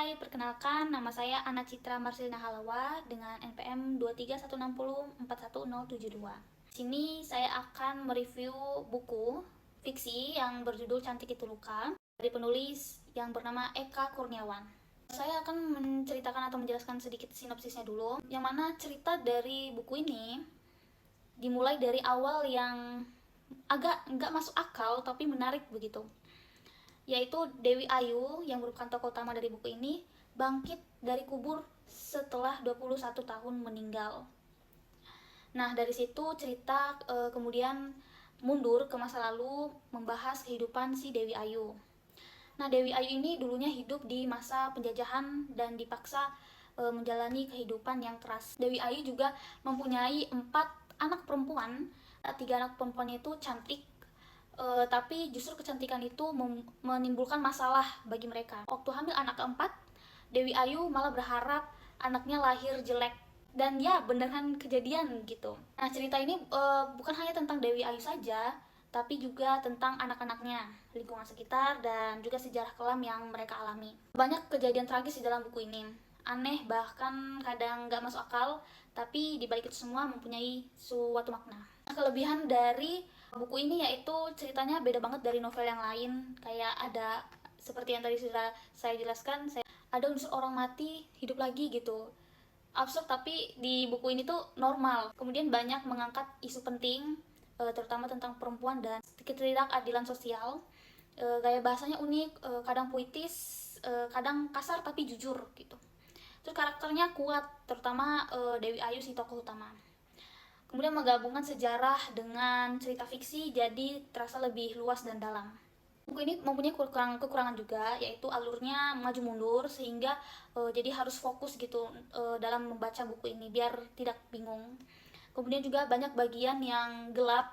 Hai, perkenalkan nama saya Ana Citra Marcelina Halawa dengan NPM 23160411072. Di sini saya akan mereview buku fiksi yang berjudul Cantik Itu Luka dari penulis yang bernama Eka Kurniawan. Saya akan menceritakan atau menjelaskan sedikit sinopsisnya dulu, yang mana cerita dari buku ini dimulai dari awal yang agak nggak masuk akal tapi menarik begitu, yaitu Dewi Ayu yang merupakan tokoh utama dari buku ini bangkit dari kubur setelah 21 tahun meninggal. Nah, dari situ cerita kemudian mundur ke masa lalu membahas kehidupan si Dewi Ayu. Nah, Dewi Ayu ini dulunya hidup di masa penjajahan dan dipaksa menjalani kehidupan yang keras. Dewi Ayu juga mempunyai 4 anak perempuan. 3 anak perempuannya itu cantik, tapi justru kecantikan itu menimbulkan masalah bagi mereka. Waktu hamil anak keempat, Dewi Ayu malah berharap anaknya lahir jelek, dan ya beneran kejadian gitu. Nah, cerita ini bukan hanya tentang Dewi Ayu saja, tapi juga tentang anak-anaknya, lingkungan sekitar, dan juga sejarah kelam yang mereka alami. Banyak kejadian tragis di dalam buku ini, aneh bahkan kadang nggak masuk akal, tapi dibalik itu semua mempunyai suatu makna. Kelebihan dari buku ini yaitu ceritanya beda banget dari novel yang lain. Kayak ada, seperti yang tadi sudah saya jelaskan, ada unsur orang mati hidup lagi gitu, absurd, tapi di buku ini tuh normal. Kemudian banyak mengangkat isu penting, terutama tentang perempuan dan ketidakadilan sosial. Gaya bahasanya unik, kadang puitis, kadang kasar tapi jujur gitu. Terus karakternya kuat, terutama Dewi Ayu si tokoh utama. Kemudian menggabungkan sejarah dengan cerita fiksi, jadi terasa lebih luas dan dalam. Buku ini mempunyai kekurangan juga, yaitu alurnya maju mundur, sehingga jadi harus fokus gitu dalam membaca buku ini biar tidak bingung. Kemudian juga banyak bagian yang gelap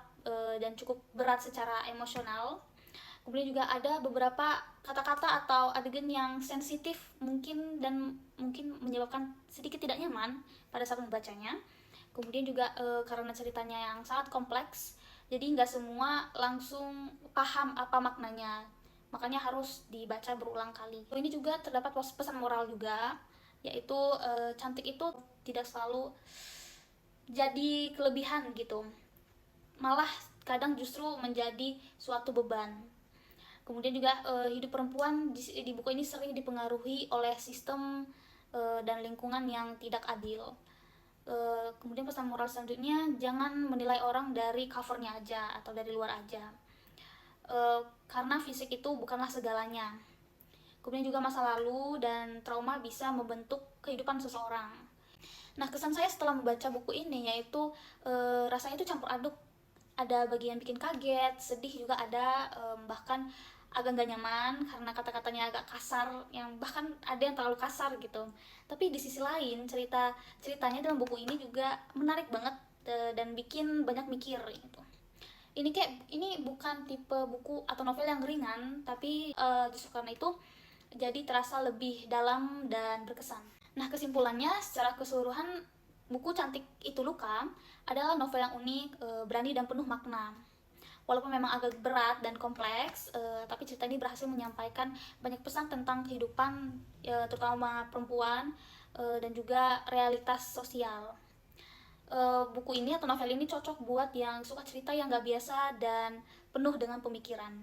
dan cukup berat secara emosional. Kemudian juga ada beberapa kata-kata atau adegan yang sensitif mungkin, dan mungkin menyebabkan sedikit tidak nyaman pada saat membacanya. Kemudian juga karena ceritanya yang sangat kompleks, jadi nggak semua langsung paham apa maknanya, makanya harus dibaca berulang kali. Ini juga terdapat pesan moral juga, yaitu cantik itu tidak selalu jadi kelebihan gitu, malah kadang justru menjadi suatu beban. Kemudian juga hidup perempuan di buku ini sering dipengaruhi oleh sistem dan lingkungan yang tidak adil. Kemudian pesan moral selanjutnya, jangan menilai orang dari covernya aja atau dari luar aja, karena fisik itu bukanlah segalanya. Kemudian juga masa lalu dan trauma bisa membentuk kehidupan seseorang. Nah, kesan saya setelah membaca buku ini yaitu rasanya itu campur aduk. Ada bagian bikin kaget, sedih juga ada, bahkan agak nggak nyaman karena kata-katanya agak kasar, yang bahkan ada yang terlalu kasar gitu. Tapi di sisi lain ceritanya dalam buku ini juga menarik banget, dan bikin banyak mikir gitu. Ini bukan tipe buku atau novel yang ringan, tapi justru karena itu jadi terasa lebih dalam dan berkesan. Nah, kesimpulannya secara keseluruhan, buku Cantik Itu Luka adalah novel yang unik, berani dan penuh makna. Walaupun memang agak berat dan kompleks, tapi cerita ini berhasil menyampaikan banyak pesan tentang kehidupan, terutama perempuan, dan juga realitas sosial. Buku ini atau novel ini cocok buat yang suka cerita yang gak biasa dan penuh dengan pemikiran.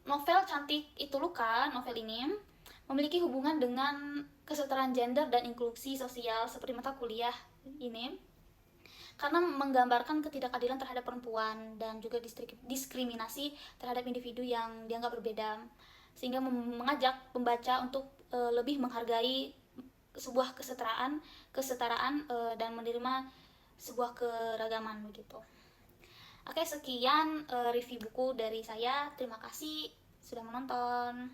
Novel Cantik Itu Luka, novel ini memiliki hubungan dengan kesetaraan gender dan inklusi sosial seperti mata kuliah ini, karena menggambarkan ketidakadilan terhadap perempuan dan juga diskriminasi terhadap individu yang dianggap berbeda, sehingga mengajak pembaca untuk lebih menghargai sebuah kesetaraan dan menerima sebuah keragaman begitu. Oke, sekian review buku dari saya. Terima kasih sudah menonton.